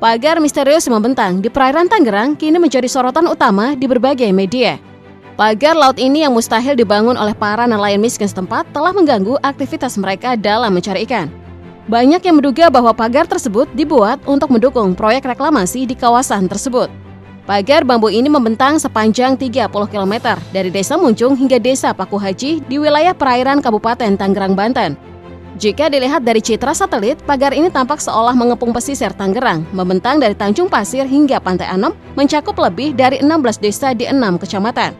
Pagar misterius membentang di perairan Tangerang kini menjadi sorotan utama di berbagai media. Pagar laut ini yang mustahil dibangun oleh para nelayan miskin setempat telah mengganggu aktivitas mereka dalam mencari ikan. Banyak yang menduga bahwa pagar tersebut dibuat untuk mendukung proyek reklamasi di kawasan tersebut. Pagar bambu ini membentang sepanjang 30 km dari Desa Muncung hingga Desa Paku Haji di wilayah perairan Kabupaten Tangerang, Banten. Jika dilihat dari citra satelit, pagar ini tampak seolah mengepung pesisir Tangerang, membentang dari Tanjung Pasir hingga Pantai Anom, mencakup lebih dari 16 desa di 6 kecamatan.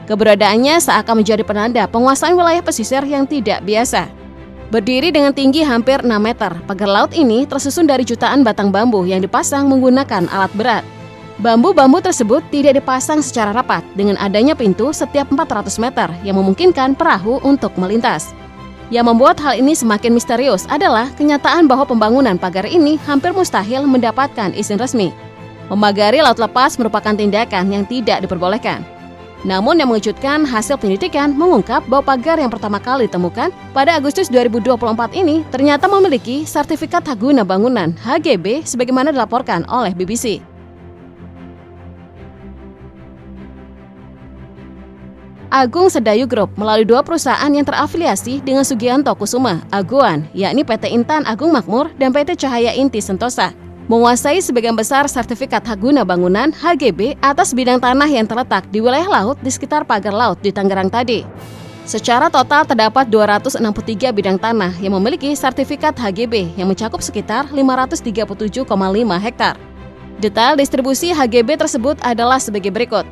Keberadaannya seakan menjadi penanda penguasaan wilayah pesisir yang tidak biasa. Berdiri dengan tinggi hampir 6 meter, pagar laut ini tersusun dari jutaan batang bambu yang dipasang menggunakan alat berat. Bambu-bambu tersebut tidak dipasang secara rapat dengan adanya pintu setiap 400 meter yang memungkinkan perahu untuk melintas. Yang membuat hal ini semakin misterius adalah kenyataan bahwa pembangunan pagar ini hampir mustahil mendapatkan izin resmi. Memagari laut lepas merupakan tindakan yang tidak diperbolehkan. Namun yang mengejutkan, hasil penyelidikan mengungkap bahwa pagar yang pertama kali ditemukan pada Agustus 2024 ini ternyata memiliki sertifikat hak guna bangunan HGB sebagaimana dilaporkan oleh BBC. Agung Sedayu Group melalui 2 perusahaan yang terafiliasi dengan Sugianto Kusuma, Aguan, yakni PT Intan Agung Makmur dan PT Cahaya Inti Sentosa, menguasai sebagian besar sertifikat hak guna bangunan HGB atas bidang tanah yang terletak di wilayah laut di sekitar pagar laut di Tangerang tadi. Secara total terdapat 263 bidang tanah yang memiliki sertifikat HGB yang mencakup sekitar 537,5 hektar. Detail distribusi HGB tersebut adalah sebagai berikut.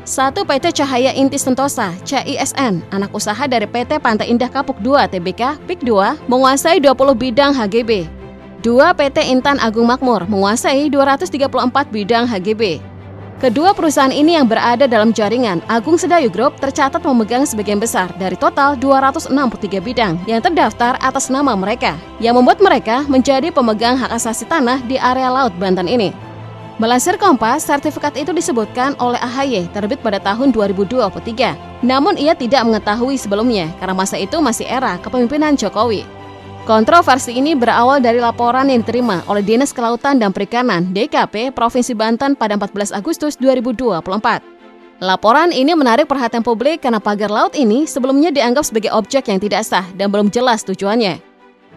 1. PT Cahaya Inti Sentosa, CISN, anak usaha dari PT Pantai Indah Kapuk 2 Tbk, PIK 2, menguasai 20 bidang HGB. 2. PT Intan Agung Makmur, menguasai 234 bidang HGB. Kedua perusahaan ini yang berada dalam jaringan Agung Sedayu Group tercatat memegang sebagian besar dari total 263 bidang yang terdaftar atas nama mereka, yang membuat mereka menjadi pemegang hak asasi tanah di area laut Banten ini. Melansir Kompas, sertifikat itu disebutkan oleh AHY terbit pada tahun 2023. Namun ia tidak mengetahui sebelumnya karena masa itu masih era kepemimpinan Jokowi. Kontroversi ini berawal dari laporan yang diterima oleh Dinas Kelautan dan Perikanan DKP Provinsi Banten pada 14 Agustus 2024. Laporan ini menarik perhatian publik karena pagar laut ini sebelumnya dianggap sebagai objek yang tidak sah dan belum jelas tujuannya.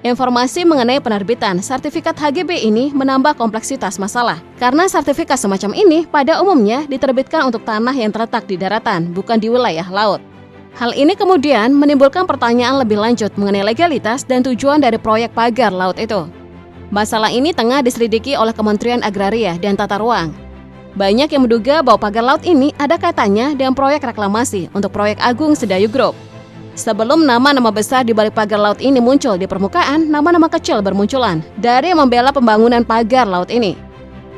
Informasi mengenai penerbitan sertifikat HGB ini menambah kompleksitas masalah, karena sertifikat semacam ini pada umumnya diterbitkan untuk tanah yang terletak di daratan, bukan di wilayah laut. Hal ini kemudian menimbulkan pertanyaan lebih lanjut mengenai legalitas dan tujuan dari proyek pagar laut itu. Masalah ini tengah diselidiki oleh Kementerian Agraria dan Tata Ruang. Banyak yang menduga bahwa pagar laut ini ada kaitannya dengan proyek reklamasi untuk proyek Agung Sedayu Group. Sebelum nama-nama besar di balik pagar laut ini muncul di permukaan, nama-nama kecil bermunculan dari yang membela pembangunan pagar laut ini.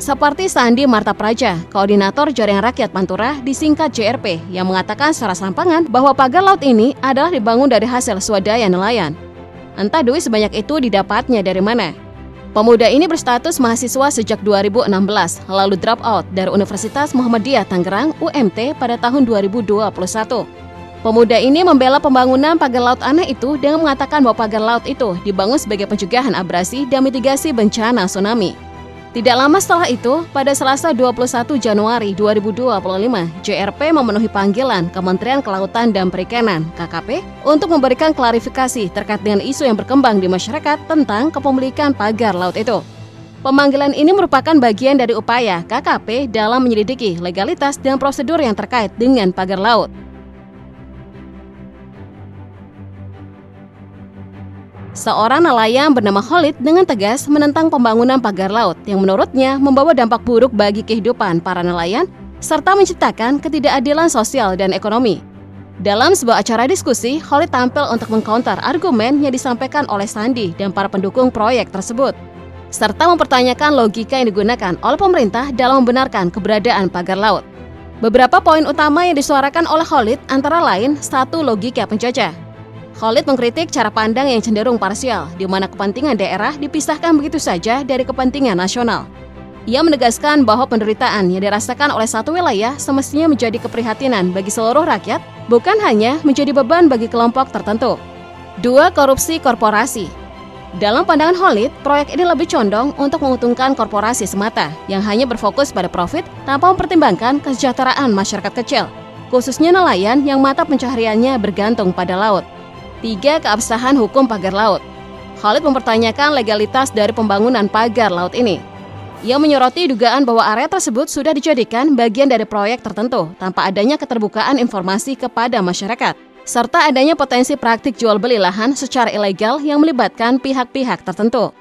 Seperti Sandi Marta Praja, Koordinator Jaringan Rakyat Pantura disingkat JRP, yang mengatakan secara sampangan bahwa pagar laut ini adalah dibangun dari hasil swadaya nelayan. Entah duit sebanyak itu didapatnya dari mana. Pemuda ini berstatus mahasiswa sejak 2016, lalu drop out dari Universitas Muhammadiyah Tangerang (UMT) pada tahun 2021. Pemuda ini membela pembangunan pagar laut aneh itu dengan mengatakan bahwa pagar laut itu dibangun sebagai pencegahan abrasi dan mitigasi bencana tsunami. Tidak lama setelah itu, pada Selasa 21 Januari 2025, JRP memenuhi panggilan Kementerian Kelautan dan Perikanan (KKP) untuk memberikan klarifikasi terkait dengan isu yang berkembang di masyarakat tentang kepemilikan pagar laut itu. Pemanggilan ini merupakan bagian dari upaya KKP dalam menyelidiki legalitas dan prosedur yang terkait dengan pagar laut. Seorang nelayan bernama Khalid dengan tegas menentang pembangunan pagar laut yang menurutnya membawa dampak buruk bagi kehidupan para nelayan serta menciptakan ketidakadilan sosial dan ekonomi. Dalam sebuah acara diskusi, Khalid tampil untuk mengcounter argumen yang disampaikan oleh Sandi dan para pendukung proyek tersebut, serta mempertanyakan logika yang digunakan oleh pemerintah dalam membenarkan keberadaan pagar laut. Beberapa poin utama yang disuarakan oleh Khalid antara lain 1. Logika penjajah. Khalid mengkritik cara pandang yang cenderung parsial, di mana kepentingan daerah dipisahkan begitu saja dari kepentingan nasional. Ia menegaskan bahwa penderitaan yang dirasakan oleh satu wilayah semestinya menjadi keprihatinan bagi seluruh rakyat, bukan hanya menjadi beban bagi kelompok tertentu. 2. Korupsi korporasi. Dalam pandangan Khalid, proyek ini lebih condong untuk menguntungkan korporasi semata yang hanya berfokus pada profit tanpa mempertimbangkan kesejahteraan masyarakat kecil, khususnya nelayan yang mata pencahariannya bergantung pada laut. 3. Keabsahan hukum pagar laut. Khalid mempertanyakan legalitas dari pembangunan pagar laut ini. Ia menyoroti dugaan bahwa area tersebut sudah dijadikan bagian dari proyek tertentu tanpa adanya keterbukaan informasi kepada masyarakat, serta adanya potensi praktik jual beli lahan secara ilegal yang melibatkan pihak-pihak tertentu.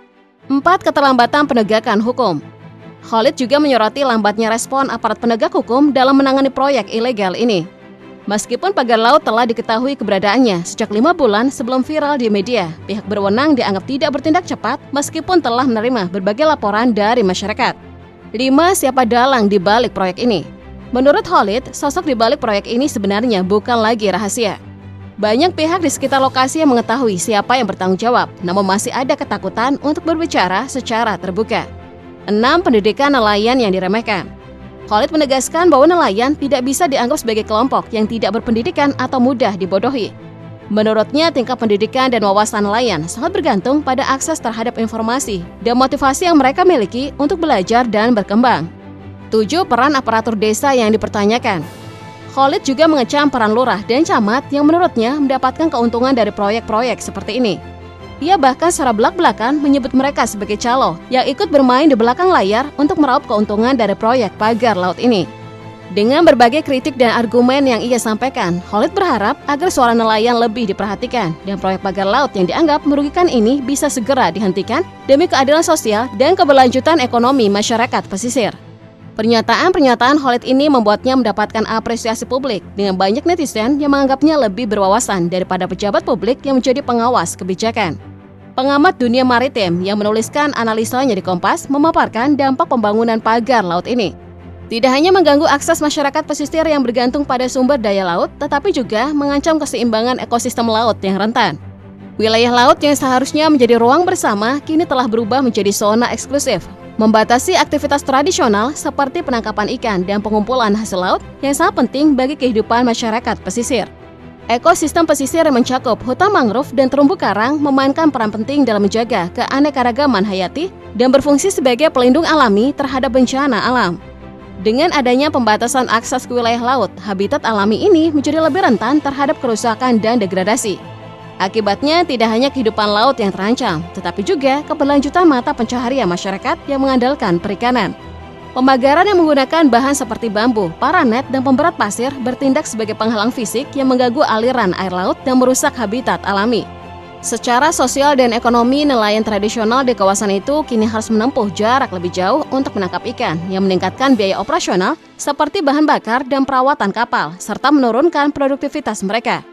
4. Keterlambatan penegakan hukum. Khalid juga menyoroti lambatnya respon aparat penegak hukum dalam menangani proyek ilegal ini. Meskipun pagar laut telah diketahui keberadaannya sejak 5 bulan sebelum viral di media, pihak berwenang dianggap tidak bertindak cepat meskipun telah menerima berbagai laporan dari masyarakat. 5. Siapa dalang di balik proyek ini? Menurut Khalid, sosok di balik proyek ini sebenarnya bukan lagi rahasia. Banyak pihak di sekitar lokasi yang mengetahui siapa yang bertanggung jawab, namun masih ada ketakutan untuk berbicara secara terbuka. 6. Pendidikan nelayan yang diremehkan. Khalid menegaskan bahwa nelayan tidak bisa dianggap sebagai kelompok yang tidak berpendidikan atau mudah dibodohi. Menurutnya, tingkat pendidikan dan wawasan nelayan sangat bergantung pada akses terhadap informasi dan motivasi yang mereka miliki untuk belajar dan berkembang. 7. Peran aparatur desa yang dipertanyakan. Khalid juga mengecam peran lurah dan camat yang menurutnya mendapatkan keuntungan dari proyek-proyek seperti ini. Ia bahkan secara belak-belakan menyebut mereka sebagai calo yang ikut bermain di belakang layar untuk meraup keuntungan dari proyek pagar laut ini. Dengan berbagai kritik dan argumen yang ia sampaikan, Khalid berharap agar suara nelayan lebih diperhatikan dan proyek pagar laut yang dianggap merugikan ini bisa segera dihentikan demi keadilan sosial dan keberlanjutan ekonomi masyarakat pesisir. Pernyataan-pernyataan Khalid ini membuatnya mendapatkan apresiasi publik dengan banyak netizen yang menganggapnya lebih berwawasan daripada pejabat publik yang menjadi pengawas kebijakan. Pengamat dunia maritim yang menuliskan analisanya di Kompas memaparkan dampak pembangunan pagar laut ini. Tidak hanya mengganggu akses masyarakat pesisir yang bergantung pada sumber daya laut, tetapi juga mengancam keseimbangan ekosistem laut yang rentan. Wilayah laut yang seharusnya menjadi ruang bersama kini telah berubah menjadi zona eksklusif, membatasi aktivitas tradisional seperti penangkapan ikan dan pengumpulan hasil laut yang sangat penting bagi kehidupan masyarakat pesisir. Ekosistem pesisir yang mencakup hutan mangrove dan terumbu karang memainkan peran penting dalam menjaga keanekaragaman hayati dan berfungsi sebagai pelindung alami terhadap bencana alam. Dengan adanya pembatasan akses ke wilayah laut, habitat alami ini menjadi lebih rentan terhadap kerusakan dan degradasi. Akibatnya tidak hanya kehidupan laut yang terancam, tetapi juga keberlanjutan mata pencaharian masyarakat yang mengandalkan perikanan. Pemagaran yang menggunakan bahan seperti bambu, paranet, dan pemberat pasir bertindak sebagai penghalang fisik yang mengganggu aliran air laut dan merusak habitat alami. Secara sosial dan ekonomi, nelayan tradisional di kawasan itu kini harus menempuh jarak lebih jauh untuk menangkap ikan yang meningkatkan biaya operasional seperti bahan bakar dan perawatan kapal, serta menurunkan produktivitas mereka.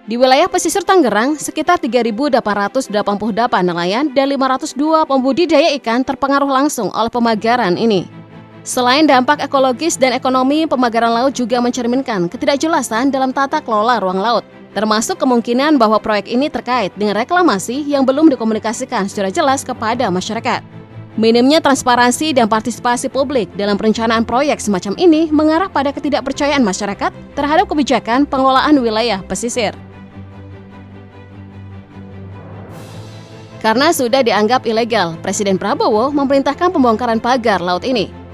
Di wilayah pesisir Tangerang, sekitar 3.888 nelayan dan 502 pembudidaya ikan terpengaruh langsung oleh pemagaran ini. Selain dampak ekologis dan ekonomi, pemagaran laut juga mencerminkan ketidakjelasan dalam tata kelola ruang laut, termasuk kemungkinan bahwa proyek ini terkait dengan reklamasi yang belum dikomunikasikan secara jelas kepada masyarakat. Minimnya transparansi dan partisipasi publik dalam perencanaan proyek semacam ini mengarah pada ketidakpercayaan masyarakat terhadap kebijakan pengelolaan wilayah pesisir. Karena sudah dianggap ilegal, Presiden Prabowo memerintahkan pembongkaran pagar laut ini.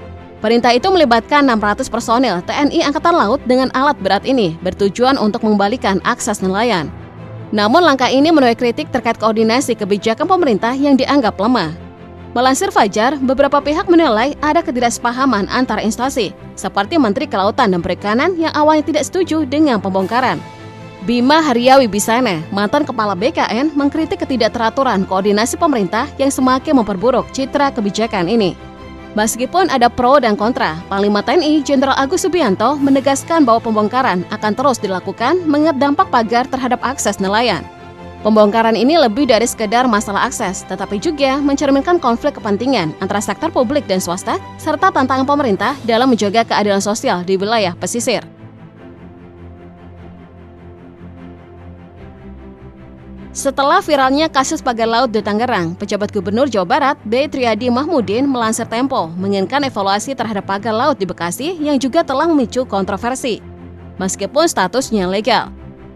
Perintah itu melibatkan 600 personel TNI Angkatan Laut dengan alat berat ini, bertujuan untuk mengembalikan akses nelayan. Namun langkah ini menuai kritik terkait koordinasi kebijakan pemerintah yang dianggap lemah. Melansir Fajar, beberapa pihak menilai ada ketidaksepahaman antar instansi, seperti Menteri Kelautan dan Perikanan yang awalnya tidak setuju dengan pembongkaran. Bima Hariawi Bisana, mantan Kepala BKN, mengkritik ketidakteraturan koordinasi pemerintah yang semakin memperburuk citra kebijakan ini. Meskipun ada pro dan kontra, Panglima TNI Jenderal Agus Subianto menegaskan bahwa pembongkaran akan terus dilakukan mengingat dampak pagar terhadap akses nelayan. Pembongkaran ini lebih dari sekedar masalah akses, tetapi juga mencerminkan konflik kepentingan antara sektor publik dan swasta, serta tantangan pemerintah dalam menjaga keadilan sosial di wilayah pesisir. Setelah viralnya kasus pagar laut di Tangerang, pejabat Gubernur Jawa Barat B. Triadi Mahmudin melansir Tempo menginginkan evaluasi terhadap pagar laut di Bekasi yang juga telah memicu kontroversi, meskipun statusnya legal.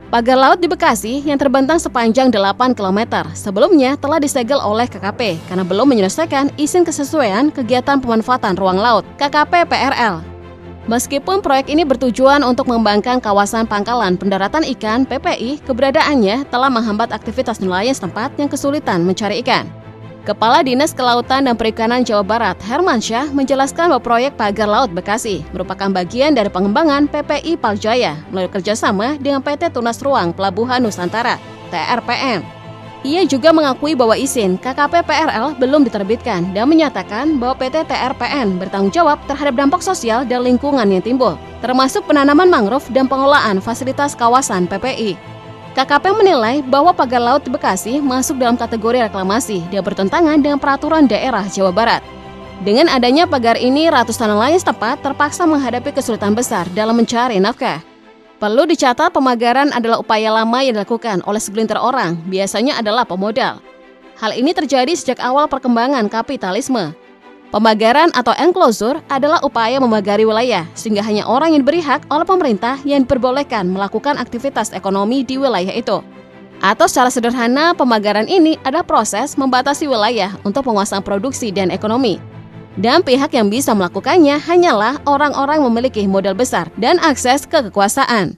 Pagar laut di Bekasi yang terbentang sepanjang 8 km sebelumnya telah disegel oleh KKP karena belum menyelesaikan izin kesesuaian kegiatan pemanfaatan ruang laut KKP PRL. Meskipun proyek ini bertujuan untuk mengembangkan kawasan pangkalan pendaratan ikan PPI, keberadaannya telah menghambat aktivitas nelayan setempat yang kesulitan mencari ikan. Kepala Dinas Kelautan dan Perikanan Jawa Barat, Hermansyah, menjelaskan bahwa proyek Pagar Laut Bekasi merupakan bagian dari pengembangan PPI Paljaya melalui kerjasama dengan PT Tunas Ruang Pelabuhan Nusantara, TRPN. Ia juga mengakui bahwa izin KKP PRL belum diterbitkan dan menyatakan bahwa PT TRPN bertanggung jawab terhadap dampak sosial dan lingkungan yang timbul, termasuk penanaman mangrove dan pengelolaan fasilitas kawasan PPI. KKP menilai bahwa pagar laut di Bekasi masuk dalam kategori reklamasi dan bertentangan dengan peraturan daerah Jawa Barat. Dengan adanya pagar ini, ratusan nelayan setempat terpaksa menghadapi kesulitan besar dalam mencari nafkah. Perlu dicatat, pemagaran adalah upaya lama yang dilakukan oleh segelintir orang, biasanya adalah pemodal. Hal ini terjadi sejak awal perkembangan kapitalisme. Pemagaran atau enclosure adalah upaya memagari wilayah sehingga hanya orang yang diberi hak oleh pemerintah yang diperbolehkan melakukan aktivitas ekonomi di wilayah itu. Atau secara sederhana, pemagaran ini adalah proses membatasi wilayah untuk penguasaan produksi dan ekonomi. Dan pihak yang bisa melakukannya hanyalah orang-orang memiliki modal besar dan akses ke kekuasaan.